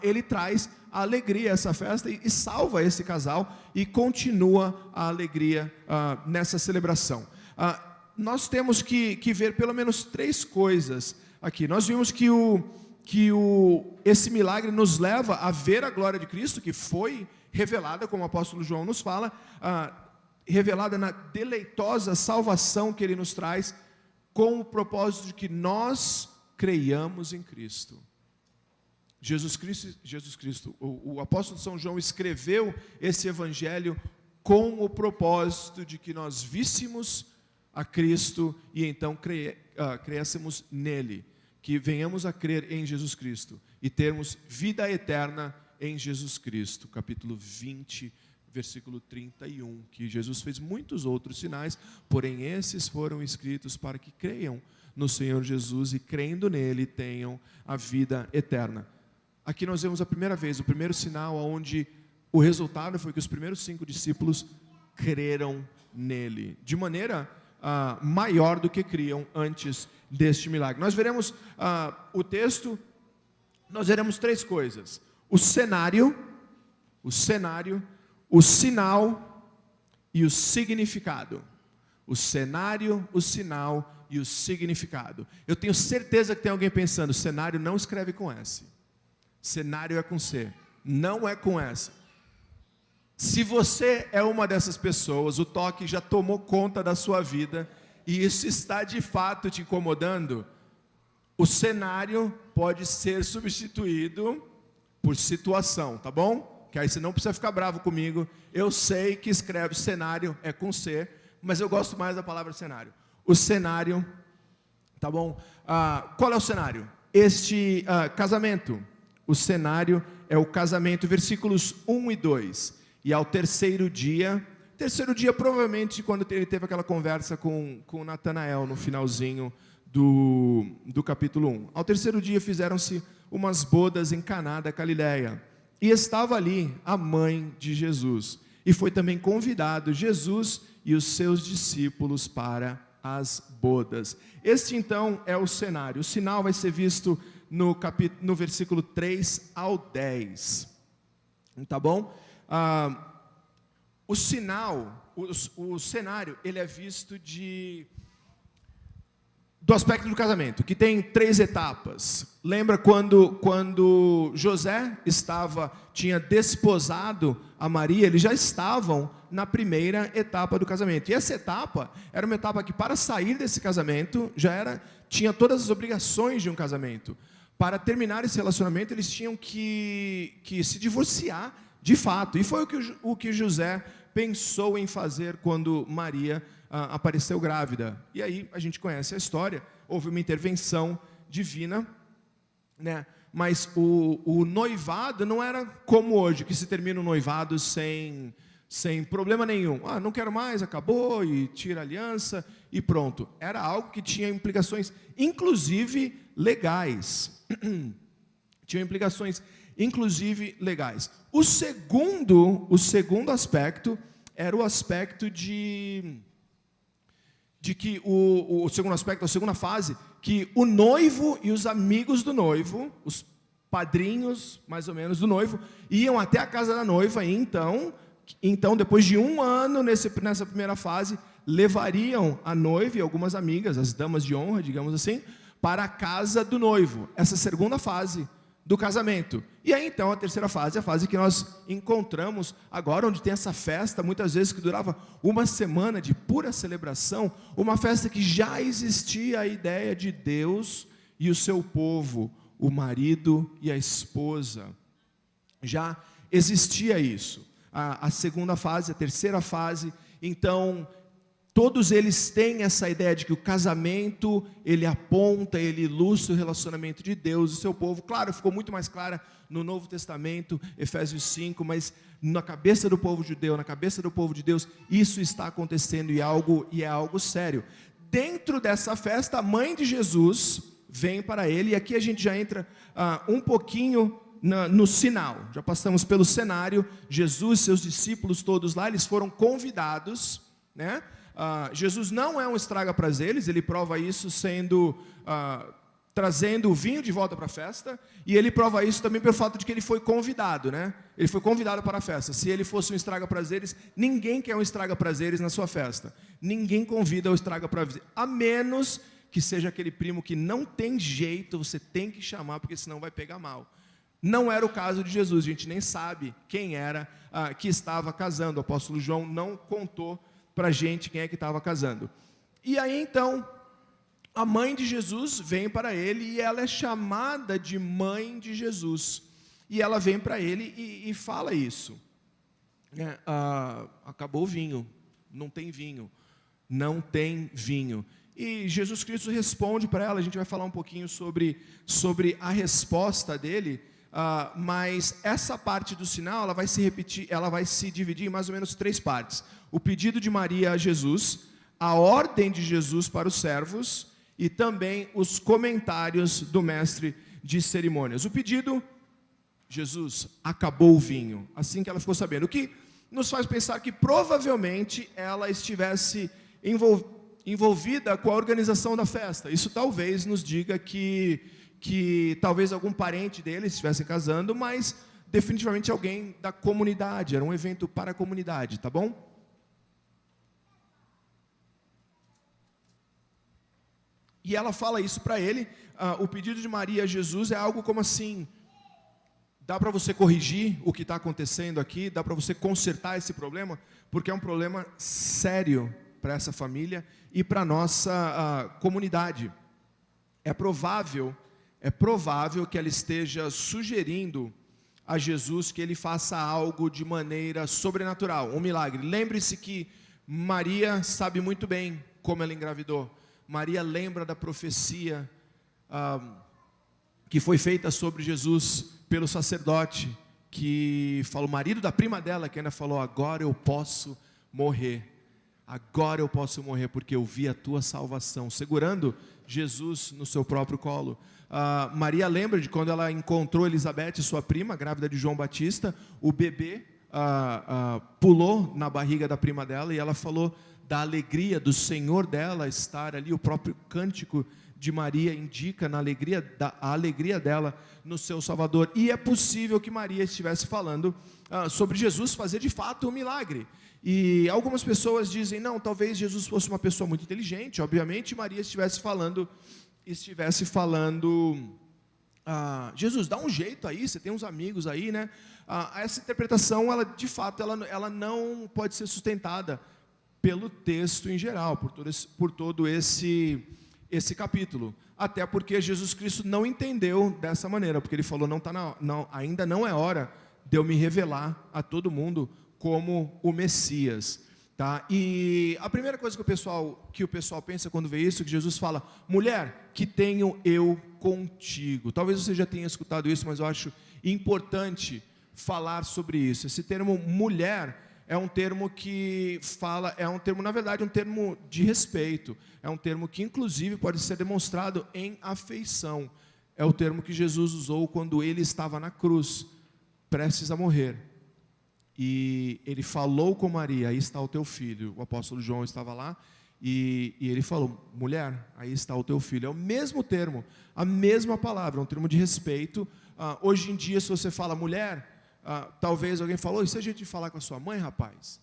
Ele traz a alegria a essa festa, e salva esse casal, e continua a alegria nessa celebração. Nós temos que ver pelo menos 3 coisas aqui. Nós vimos que esse milagre nos leva a ver a glória de Cristo, que foi revelada, como o apóstolo João nos fala, revelada na deleitosa salvação que Ele nos traz, com o propósito de que nós creiamos em Cristo. Jesus Cristo, o apóstolo São João escreveu esse evangelho com o propósito de que nós víssemos a Cristo e então creiássemos nele, que venhamos a crer em Jesus Cristo e termos vida eterna em Jesus Cristo. Capítulo 20, versículo 31, que Jesus fez muitos outros sinais, porém esses foram escritos para que creiam no Senhor Jesus e crendo nele tenham a vida eterna. Aqui nós vemos a primeira vez, o primeiro sinal onde o resultado foi que os primeiros 5 discípulos creram nele, de maneira maior do que criam antes deste milagre. Nós veremos o texto, nós veremos 3 coisas: o cenário, o sinal e o significado. O cenário, o sinal e o significado. Eu tenho certeza que tem alguém pensando, cenário não escreve com S. Cenário é com C, não é com S. Se você é uma dessas pessoas, o toque já tomou conta da sua vida e isso está de fato te incomodando, o cenário pode ser substituído por situação, tá bom? Que aí você não precisa ficar bravo comigo. Eu sei que escreve cenário é com C, mas eu gosto mais da palavra cenário. O cenário, tá bom? Qual é o cenário? Este casamento. O cenário é o casamento, versículos 1 e 2. E ao terceiro dia provavelmente quando ele teve aquela conversa com Natanael no finalzinho do capítulo 1. Ao terceiro dia fizeram-se umas bodas em Caná da Galileia. E estava ali a mãe de Jesus. E foi também convidado Jesus e os seus discípulos para as bodas. Este então é o cenário. O sinal vai ser visto no versículo 3 ao 10. Tá bom? O cenário, ele é visto do aspecto do casamento, que tem 3 etapas. Lembra quando José tinha desposado a Maria, eles já estavam na primeira etapa do casamento. E essa etapa era uma etapa que, para sair desse casamento, tinha todas as obrigações de um casamento. Para terminar esse relacionamento, eles tinham que se divorciar de fato. E foi o que José pensou em fazer quando Maria apareceu grávida. E aí a gente conhece a história. Houve uma intervenção divina, né? Mas o noivado não era como hoje, que se termina o noivado sem problema nenhum. Não quero mais, acabou, e tira a aliança e pronto. Era algo que tinha implicações, inclusive legais. Tinha implicações, inclusive legais. O segundo aspecto era o aspecto de que o segundo aspecto, a segunda fase, que o noivo e os amigos do noivo, os padrinhos, mais ou menos, do noivo, iam até a casa da noiva e então depois de 1 ano nessa primeira fase, levariam a noiva e algumas amigas, as damas de honra, digamos assim, para a casa do noivo. Essa segunda fase do casamento. E aí então a terceira fase é a fase que nós encontramos agora, onde tem essa festa, muitas vezes que durava 1 semana de pura celebração, uma festa que já existia a ideia de Deus e o seu povo, o marido e a esposa. Já existia isso. A segunda fase, a terceira fase, então todos eles têm essa ideia de que o casamento, ele aponta, ele ilustra o relacionamento de Deus e o seu povo. Claro, ficou muito mais clara no Novo Testamento, Efésios 5, mas na cabeça do povo judeu, na cabeça do povo de Deus, isso está acontecendo e é algo sério. Dentro dessa festa, a mãe de Jesus vem para ele, e aqui a gente já entra um pouquinho no sinal. Já passamos pelo cenário, Jesus e seus discípulos todos lá, eles foram convidados, né? Jesus não é um estraga-prazeres, ele prova isso trazendo o vinho de volta para a festa, e ele prova isso também pelo fato de que ele foi convidado, né? Ele foi convidado para a festa. Se ele fosse um estraga-prazeres, ninguém quer um estraga-prazeres na sua festa. Ninguém convida o estraga-prazeres, a menos que seja aquele primo que não tem jeito, você tem que chamar, porque senão vai pegar mal. Não era o caso de Jesus, a gente nem sabe quem era que estava casando. O apóstolo João não contou para a gente quem é que estava casando. E aí então, a mãe de Jesus vem para ele e ela é chamada de mãe de Jesus. E ela vem para ele e fala isso. Acabou o vinho, não tem vinho, não tem vinho. E Jesus Cristo responde para ela, a gente vai falar um pouquinho sobre a resposta dele, mas essa parte do sinal, ela vai se repetir, ela vai se dividir em mais ou menos 3 partes. O pedido de Maria a Jesus, a ordem de Jesus para os servos e também os comentários do mestre de cerimônias. O pedido: Jesus, acabou o vinho. Assim que ela ficou sabendo. O que nos faz pensar que provavelmente ela estivesse envolvida com a organização da festa. Isso talvez nos diga que talvez algum parente dele estivesse casando, mas definitivamente alguém da comunidade. Era um evento para a comunidade, tá bom? E ela fala isso para ele. O pedido de Maria a Jesus é algo como assim: dá para você corrigir o que está acontecendo aqui? Dá para você consertar esse problema? Porque é um problema sério para essa família e para a nossa comunidade. É provável que ela esteja sugerindo a Jesus que ele faça algo de maneira sobrenatural, um milagre. Lembre-se que Maria sabe muito bem como ela engravidou. Maria lembra da profecia que foi feita sobre Jesus pelo sacerdote, que falou, marido da prima dela, que ainda falou: agora eu posso morrer, porque eu vi a tua salvação, segurando Jesus no seu próprio colo. Maria lembra de quando ela encontrou Elizabeth, sua prima, grávida de João Batista. O bebê pulou na barriga da prima dela, e ela falou da alegria do Senhor dela estar ali. O próprio cântico de Maria indica a alegria dela no seu Salvador. E é possível que Maria estivesse falando sobre Jesus fazer de fato um milagre. E algumas pessoas dizem: não, talvez Jesus fosse uma pessoa muito inteligente. Obviamente Maria estivesse falando, Jesus, dá um jeito aí, você tem uns amigos aí, né? Essa interpretação, ela de fato, ela não pode ser sustentada pelo texto em geral, por todo esse capítulo. Até porque Jesus Cristo não entendeu dessa maneira, porque ele falou: ainda não é hora de eu me revelar a todo mundo como o Messias. Tá? E a primeira coisa que o pessoal pensa quando vê isso, que Jesus fala: mulher, que tenho eu contigo. Talvez você já tenha escutado isso, mas eu acho importante falar sobre isso. Esse termo mulher é um termo na verdade, um termo de respeito. É um termo que, inclusive, pode ser demonstrado em afeição. É o termo que Jesus usou quando ele estava na cruz, prestes a morrer. E ele falou com Maria: aí está o teu filho. O apóstolo João estava lá, e ele falou: mulher, aí está o teu filho. É o mesmo termo, a mesma palavra, é um termo de respeito. Hoje em dia, se você fala mulher, talvez alguém falou: e se a gente falar com a sua mãe, rapaz?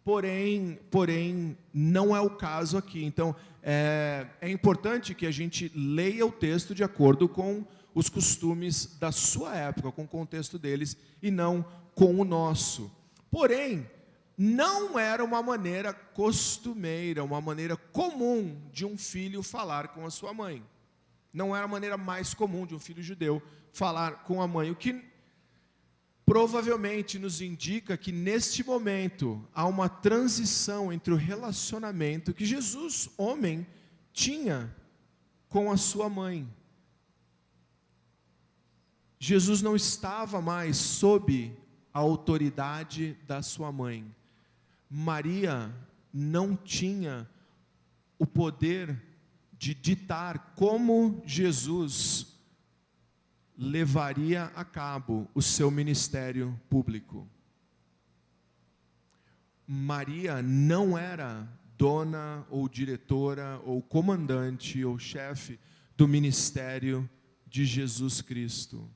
Porém, não é o caso aqui. Então, é importante que a gente leia o texto de acordo com os costumes da sua época, com o contexto deles, e não com o nosso. Porém, não era uma maneira costumeira, uma maneira comum de um filho falar com a sua mãe. Não era a maneira mais comum de um filho judeu falar com a mãe, o que provavelmente nos indica que neste momento há uma transição entre o relacionamento que Jesus, homem, tinha com a sua mãe. Jesus não estava mais sob a autoridade da sua mãe. Maria não tinha o poder de ditar como Jesus levaria a cabo o seu ministério público. Maria não era dona ou diretora ou comandante ou chefe do ministério de Jesus Cristo.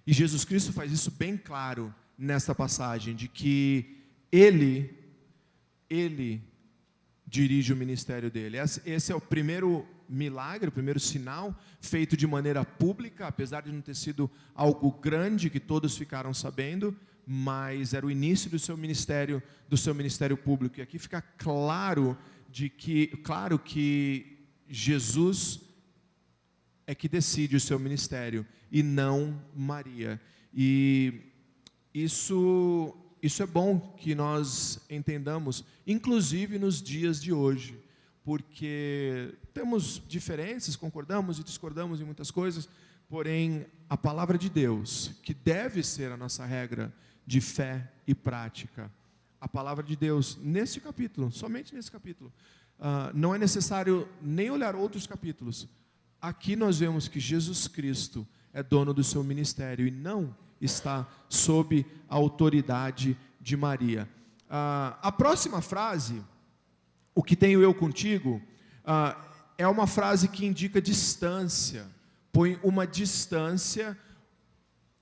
E Jesus Cristo faz isso bem claro nesta passagem, de que Ele dirige o ministério dele. Esse é o primeiro milagre, o primeiro sinal feito de maneira pública, apesar de não ter sido algo grande que todos ficaram sabendo, mas era o início do seu ministério público. E aqui fica claro que Jesus é que decide o seu ministério e não Maria. E isso é bom que nós entendamos, inclusive nos dias de hoje, porque temos diferenças, concordamos e discordamos em muitas coisas, porém a palavra de Deus, que deve ser a nossa regra de fé e prática, a palavra de Deus nesse capítulo, somente nesse capítulo, não é necessário nem olhar outros capítulos. Aqui nós vemos que Jesus Cristo é dono do seu ministério e não está sob a autoridade de Maria. A próxima frase, o que tenho eu contigo, é uma frase que indica distância, põe uma distância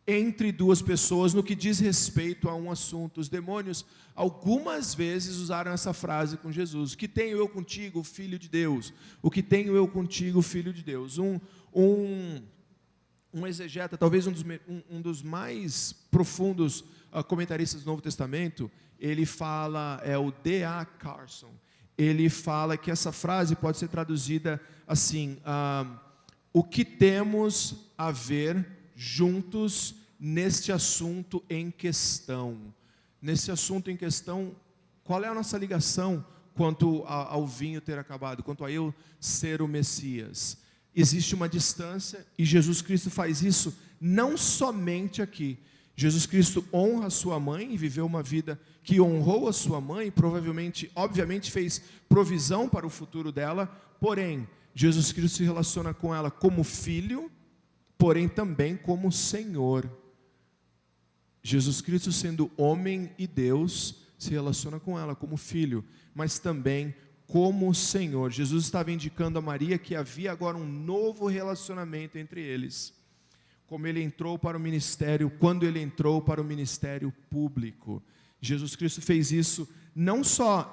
entre duas pessoas no que diz respeito a um assunto. Os demônios algumas vezes usaram essa frase com Jesus: o que tenho eu contigo, filho de Deus? O que tenho eu contigo, filho de Deus? Um exegeta, talvez um dos mais profundos comentaristas do Novo Testamento, ele fala, é o D.A. Carson, ele fala que essa frase pode ser traduzida assim: o que temos a ver juntos neste assunto em questão. Nesse assunto em questão, qual é a nossa ligação quanto ao vinho ter acabado, quanto a eu ser o Messias? Existe uma distância e Jesus Cristo faz isso não somente aqui. Jesus Cristo honra a sua mãe e viveu uma vida que honrou a sua mãe, provavelmente, obviamente fez provisão para o futuro dela, porém, Jesus Cristo se relaciona com ela como filho, porém também como Senhor. Jesus Cristo, sendo homem e Deus, se relaciona com ela como filho, mas também como Senhor. Jesus estava indicando a Maria que havia agora um novo relacionamento entre eles. Como ele entrou para o ministério, quando ele entrou para o ministério público. Jesus Cristo fez isso não só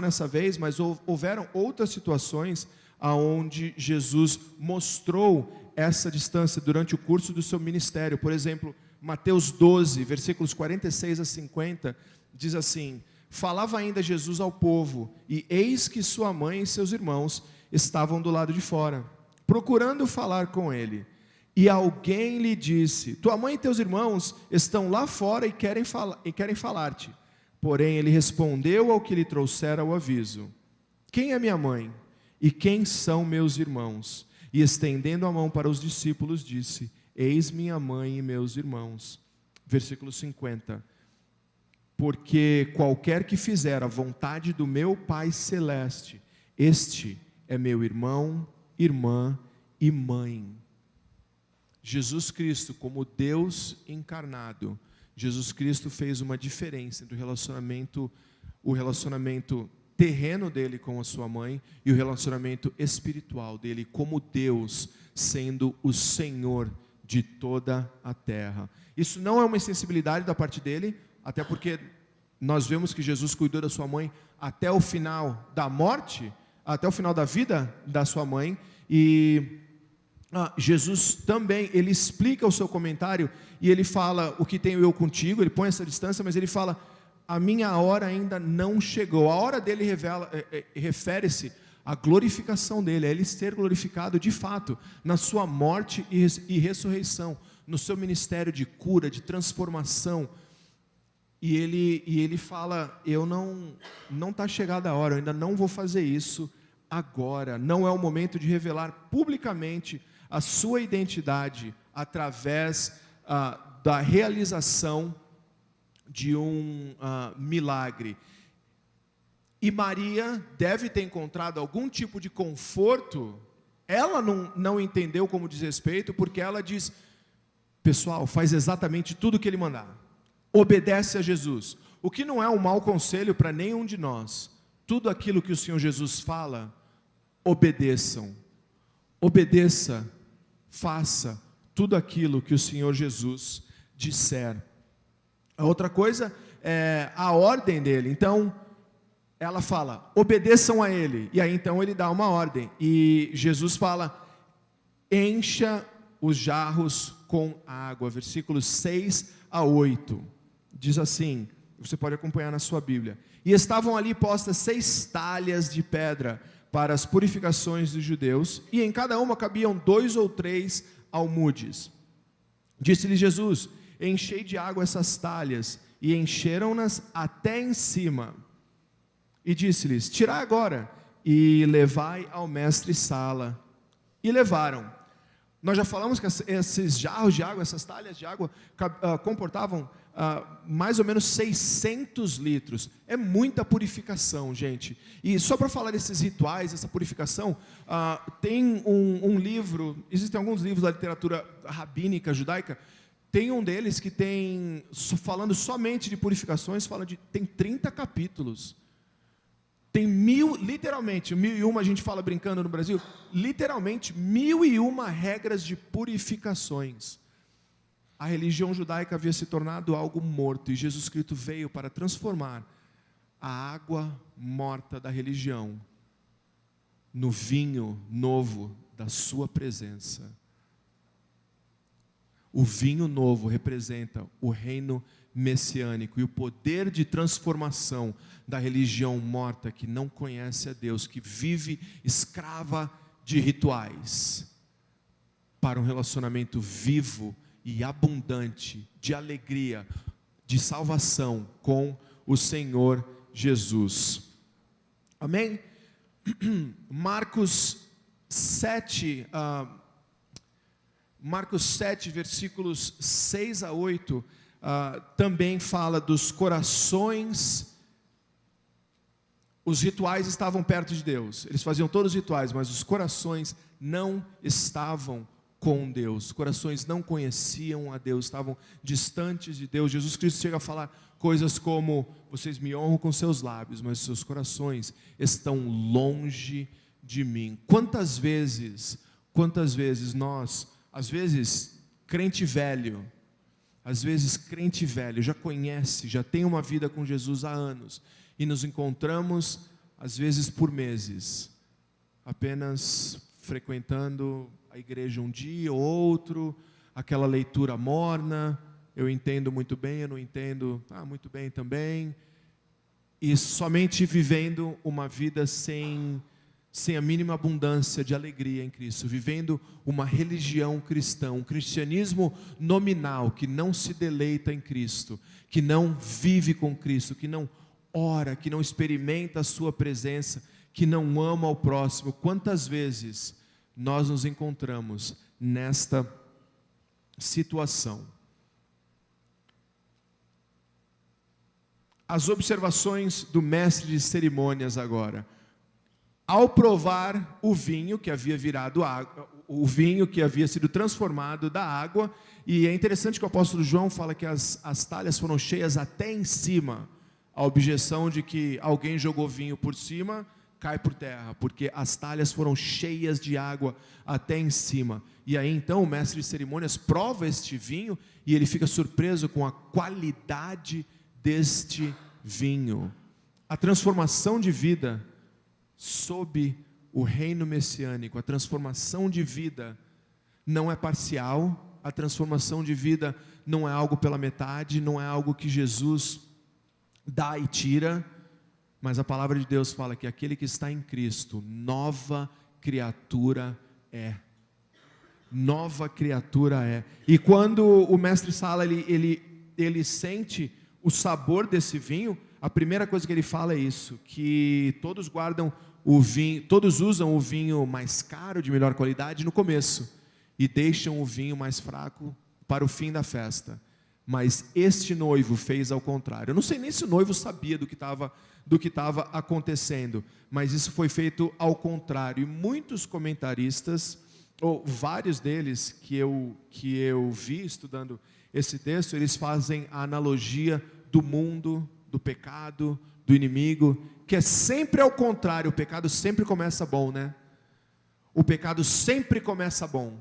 nessa vez, mas houveram outras situações aonde Jesus mostrou essa distância durante o curso do seu ministério. Por exemplo, Mateus 12, versículos 46 a 50, diz assim: falava ainda Jesus ao povo, e eis que sua mãe e seus irmãos estavam do lado de fora, procurando falar com ele. E alguém lhe disse: tua mãe e teus irmãos estão lá fora e querem falar-te. Porém ele respondeu ao que lhe trouxera o aviso: quem é minha mãe? E quem são meus irmãos? E estendendo a mão para os discípulos, disse: eis minha mãe e meus irmãos. Versículo 50. Porque qualquer que fizer a vontade do meu Pai Celeste, este é meu irmão, irmã e mãe. Jesus Cristo, como Deus encarnado, Jesus Cristo fez uma diferença entre o relacionamento terreno dele com a sua mãe e o relacionamento espiritual dele como Deus, sendo o Senhor de toda a terra. Isso não é uma insensibilidade da parte dele, até porque nós vemos que Jesus cuidou da sua mãe até o final da morte, até o final da vida da sua mãe. E Jesus também, ele explica o seu comentário e ele fala: o que tenho eu contigo? Ele põe essa distância, mas ele fala: a minha hora ainda não chegou. A hora dele refere-se à glorificação dele, a ele ser glorificado de fato na sua morte e ressurreição, no seu ministério de cura, de transformação. E ele fala: não está chegada a hora, eu ainda não vou fazer isso agora. Não é o momento de revelar publicamente a sua identidade através da realização de um milagre. E Maria deve ter encontrado algum tipo de conforto. Ela não entendeu como diz respeito, porque ela diz: pessoal, faz exatamente tudo o que ele mandar, obedece a Jesus. O que não é um mau conselho para nenhum de nós. Tudo aquilo que o Senhor Jesus fala, obedeçam. Obedeça, faça tudo aquilo que o Senhor Jesus disser. A outra coisa é a ordem dele. Então, ela fala: obedeçam a ele. E aí então ele dá uma ordem. E Jesus fala: encha os jarros com água. Versículos 6 a 8. Diz assim, você pode acompanhar na sua Bíblia: e estavam ali postas 6 talhas de pedra para as purificações dos judeus, e em cada uma cabiam 2 ou 3 almudes. Disse-lhe Jesus: enchei de água essas talhas, e encheram-nas até em cima. E disse-lhes: tirai agora, e levai ao mestre-sala. E levaram. Nós já falamos que esses jarros de água, essas talhas de água, comportavam mais ou menos 600 litros. É muita purificação, gente. E só para falar desses rituais, essa purificação, tem um livro, existem alguns livros da literatura rabínica, judaica. Tem um deles que tem, falando somente de purificações, tem 30 capítulos. Tem literalmente, 1001, a gente fala brincando no Brasil, literalmente 1001 regras de purificações. A religião judaica havia se tornado algo morto, e Jesus Cristo veio para transformar a água morta da religião no vinho novo da sua presença. O vinho novo representa o reino messiânico e o poder de transformação da religião morta que não conhece a Deus, que vive escrava de rituais, para um relacionamento vivo e abundante de alegria, de salvação com o Senhor Jesus. Amém? Marcos 7, versículos 6 a 8, também fala dos corações. Os rituais estavam perto de Deus, eles faziam todos os rituais, mas os corações não estavam com Deus, os corações não conheciam a Deus, estavam distantes de Deus. Jesus Cristo chega a falar coisas como: vocês me honram com seus lábios, mas seus corações estão longe de mim. Quantas vezes nós, às vezes crente velho, já conhece, já tem uma vida com Jesus há anos, e nos encontramos, às vezes por meses, apenas frequentando a igreja um dia ou outro, aquela leitura morna, eu entendo muito bem, eu não entendo muito bem também, e somente vivendo uma vida sem a mínima abundância de alegria em Cristo, vivendo uma religião cristã, um cristianismo nominal, que não se deleita em Cristo, que não vive com Cristo, que não ora, que não experimenta a sua presença, que não ama ao próximo. Quantas vezes nós nos encontramos nesta situação? As observações do mestre de cerimônias agora. Ao provar o vinho que havia virado água, o vinho que havia sido transformado da água, e é interessante que o apóstolo João fala que as talhas foram cheias até em cima. A objeção de que alguém jogou vinho por cima cai por terra, porque as talhas foram cheias de água até em cima. E aí então o mestre de cerimônias prova este vinho e ele fica surpreso com a qualidade deste vinho. A transformação de vida sob o reino messiânico, a transformação de vida não é parcial, a transformação de vida não é algo pela metade, não é algo que Jesus dá e tira, mas a palavra de Deus fala que aquele que está em Cristo, nova criatura é. Nova criatura é. E quando o mestre Sala ele sente o sabor desse vinho, a primeira coisa que ele fala é isso, que todos guardam o vinho, todos usam o vinho mais caro, de melhor qualidade, no começo, e deixam o vinho mais fraco para o fim da festa. Mas este noivo fez ao contrário. Eu não sei nem se o noivo sabia do que estava acontecendo, mas isso foi feito ao contrário. E muitos comentaristas, ou vários deles que eu vi estudando esse texto, eles fazem a analogia do mundo, do pecado, do inimigo, que é sempre ao contrário. O pecado sempre começa bom, né? O pecado sempre começa bom.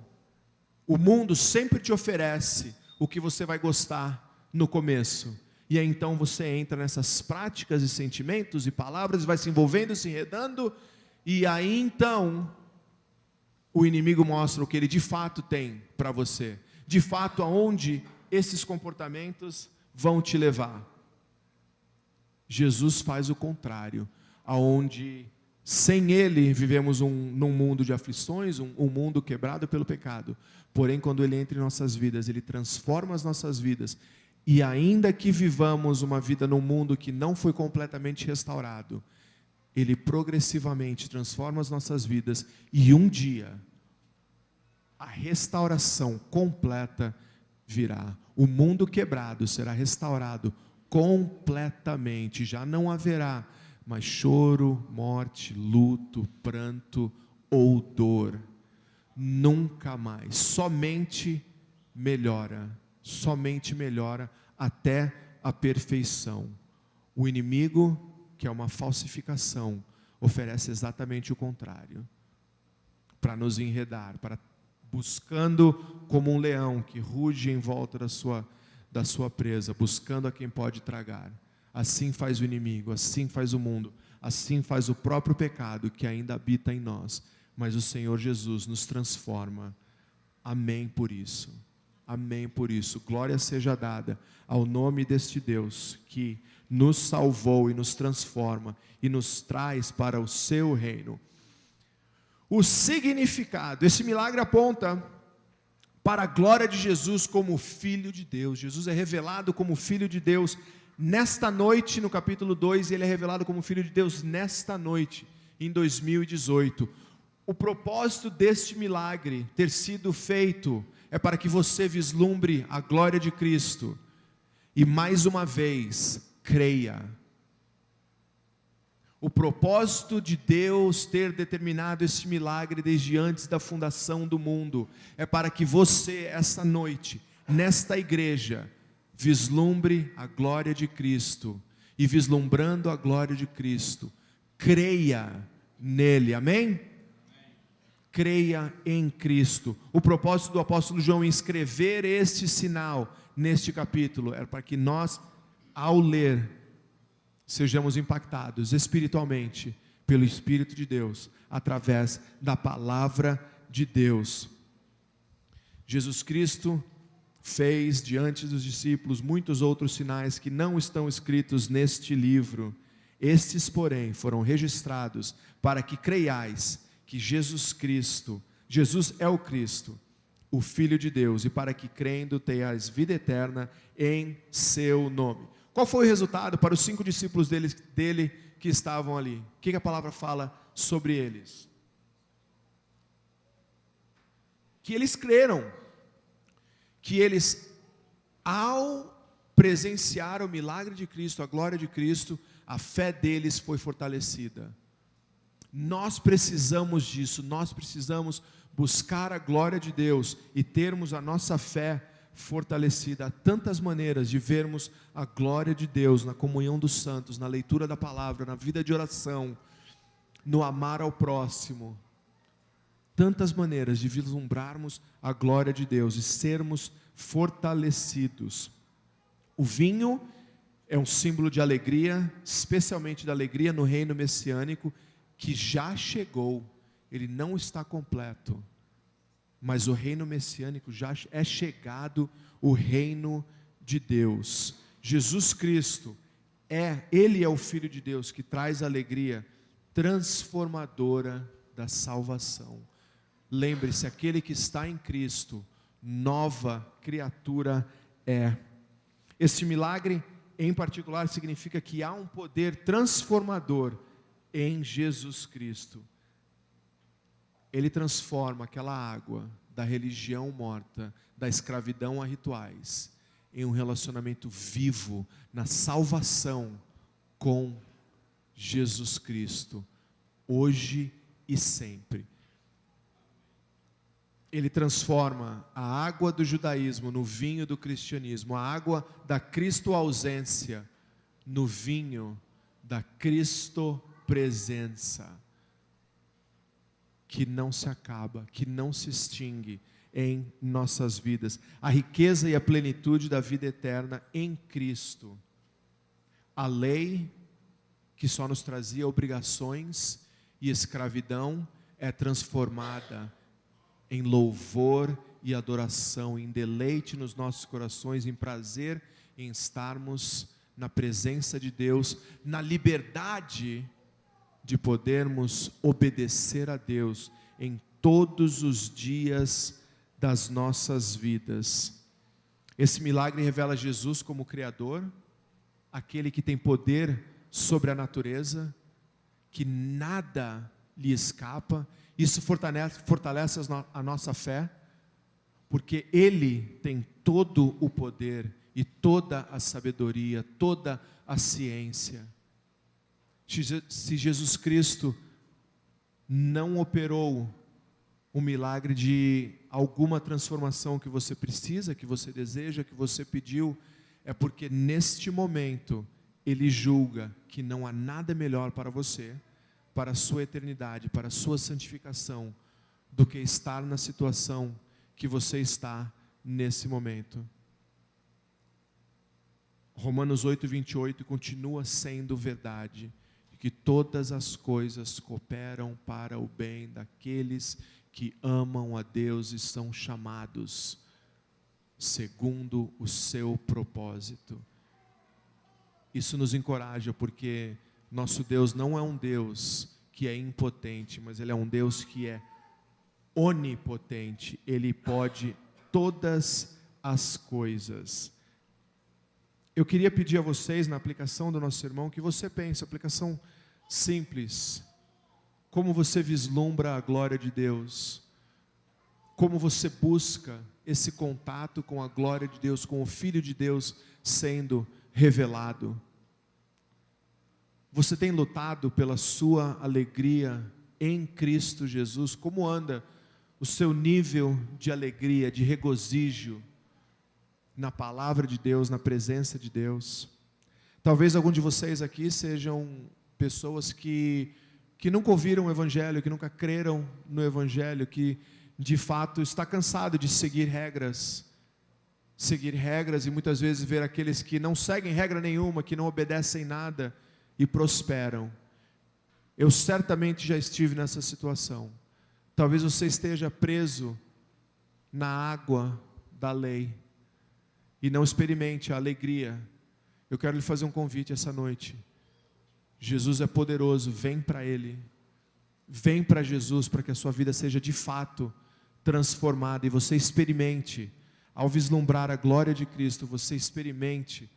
O mundo sempre te oferece o que você vai gostar no começo, e aí então você entra nessas práticas e sentimentos e palavras, vai se envolvendo, se enredando, e aí então o inimigo mostra o que ele de fato tem para você, de fato aonde esses comportamentos vão te levar. Jesus faz o contrário, aonde Sem Ele, vivemos num mundo de aflições, um mundo quebrado pelo pecado. Porém, quando Ele entra em nossas vidas, Ele transforma as nossas vidas. E ainda que vivamos uma vida num mundo que não foi completamente restaurado, Ele progressivamente transforma as nossas vidas. E um dia, a restauração completa virá. O mundo quebrado será restaurado completamente. Já não haverá mais choro, morte, luto, pranto ou dor. Nunca mais. Somente melhora até a perfeição. O inimigo, que é uma falsificação, oferece exatamente o contrário, para nos enredar, buscando como um leão que ruge em volta da sua presa, buscando a quem pode tragar. Assim faz o inimigo, assim faz o mundo, assim faz o próprio pecado que ainda habita em nós. Mas o Senhor Jesus nos transforma. Amém por isso. Amém por isso. Glória seja dada ao nome deste Deus que nos salvou e nos transforma e nos traz para o seu reino. O significado, esse milagre aponta para a glória de Jesus como Filho de Deus. Jesus é revelado como Filho de Deus nesta noite, no capítulo 2, ele é revelado como Filho de Deus nesta noite, em 2018. O propósito deste milagre ter sido feito é para que você vislumbre a glória de Cristo e mais uma vez creia. O propósito de Deus ter determinado esse milagre desde antes da fundação do mundo é para que você, essa noite, nesta igreja, vislumbre a glória de Cristo e, vislumbrando a glória de Cristo, creia nele. Amém? Creia em Cristo. O propósito do apóstolo João em escrever este sinal neste capítulo era para que nós, ao ler, sejamos impactados espiritualmente pelo Espírito de Deus, através da palavra de Deus. Jesus Cristo fez diante dos discípulos muitos outros sinais que não estão escritos neste livro. Estes, porém, foram registrados para que creiais que Jesus é o Cristo, o Filho de Deus, e para que crendo tenhais vida eterna em seu nome. Qual foi o resultado para os 5 discípulos dele que estavam ali? O que a palavra fala sobre eles? Que eles creram, que eles, ao presenciar o milagre de Cristo, a glória de Cristo, a fé deles foi fortalecida. Nós precisamos disso, nós precisamos buscar a glória de Deus e termos a nossa fé fortalecida. Há tantas maneiras de vermos a glória de Deus na comunhão dos santos, na leitura da palavra, na vida de oração, no amar ao próximo. Tantas maneiras de vislumbrarmos a glória de Deus e sermos fortalecidos. O vinho é um símbolo de alegria, especialmente da alegria no reino messiânico, que já chegou. Ele não está completo, mas o reino messiânico já é chegado, o reino de Deus. Jesus Cristo Ele é o Filho de Deus que traz a alegria transformadora da salvação. Lembre-se, aquele que está em Cristo, nova criatura é. Este milagre, em particular, significa que há um poder transformador em Jesus Cristo. Ele transforma aquela água da religião morta, da escravidão a rituais, em um relacionamento vivo, na salvação com Jesus Cristo, hoje e sempre. Ele transforma a água do judaísmo no vinho do cristianismo, a água da Cristo-ausência no vinho da Cristo-presença, que não se acaba, que não se extingue em nossas vidas. A riqueza e a plenitude da vida eterna em Cristo. A lei, que só nos trazia obrigações e escravidão, é transformada em louvor e adoração, em deleite nos nossos corações, em prazer em estarmos na presença de Deus, na liberdade de podermos obedecer a Deus em todos os dias das nossas vidas. Esse milagre revela Jesus como Criador, aquele que tem poder sobre a natureza, que nada lhe escapa. Isso fortalece a nossa fé, porque Ele tem todo o poder e toda a sabedoria, toda a ciência. Se Jesus Cristo não operou um milagre de alguma transformação que você precisa, que você deseja, que você pediu, é porque neste momento Ele julga que não há nada melhor para você, para a sua eternidade, para a sua santificação, do que estar na situação que você está nesse momento. Romanos 8:28 continua sendo verdade, que todas as coisas cooperam para o bem daqueles que amam a Deus e são chamados segundo o seu propósito. Isso nos encoraja, porque nosso Deus não é um Deus que é impotente, mas Ele é um Deus que é onipotente. Ele pode todas as coisas. Eu queria pedir a vocês, na aplicação do nosso sermão, que você pense, aplicação simples, como você vislumbra a glória de Deus, como você busca esse contato com a glória de Deus, com o Filho de Deus sendo revelado. Você tem lutado pela sua alegria em Cristo Jesus? Como anda o seu nível de alegria, de regozijo na palavra de Deus, na presença de Deus? Talvez algum de vocês aqui sejam pessoas que nunca ouviram o Evangelho, que nunca creram no Evangelho, que de fato está cansado de seguir regras e muitas vezes ver aqueles que não seguem regra nenhuma, que não obedecem nada e prosperam. Eu certamente já estive nessa situação. Talvez você esteja preso na água da lei e não experimente a alegria. Eu quero lhe fazer um convite essa noite. Jesus é poderoso, vem para Ele. Vem para Jesus para que a sua vida seja de fato transformada e você experimente, ao vislumbrar a glória de Cristo, você experimente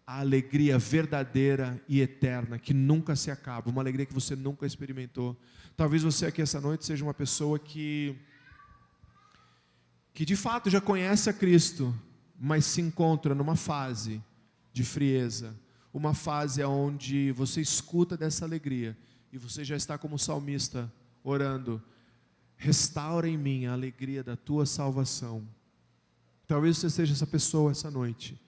a alegria verdadeira e eterna, que nunca se acaba, uma alegria que você nunca experimentou. Talvez você aqui essa noite seja uma pessoa que de fato já conhece a Cristo, mas se encontra numa fase de frieza, uma fase onde você escuta dessa alegria, e você já está como salmista, orando: restaura em mim a alegria da tua salvação. Talvez você seja essa pessoa essa noite.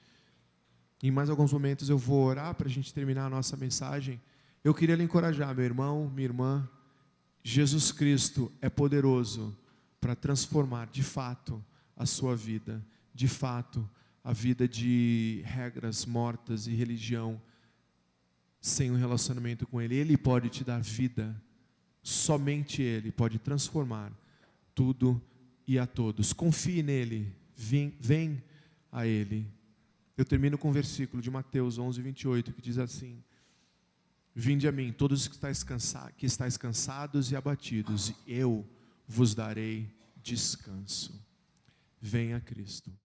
Em mais alguns momentos eu vou orar para a gente terminar a nossa mensagem. Eu queria lhe encorajar, meu irmão, minha irmã. Jesus Cristo é poderoso para transformar de fato a sua vida, de fato a vida de regras mortas e religião, sem um relacionamento com Ele. Ele pode te dar vida, somente Ele pode transformar tudo e a todos. Confie nele, vem a Ele. Eu termino com um versículo de Mateus 11:28, que diz assim: vinde a mim, todos que estáis cansados e abatidos, e eu vos darei descanso. Venha a Cristo.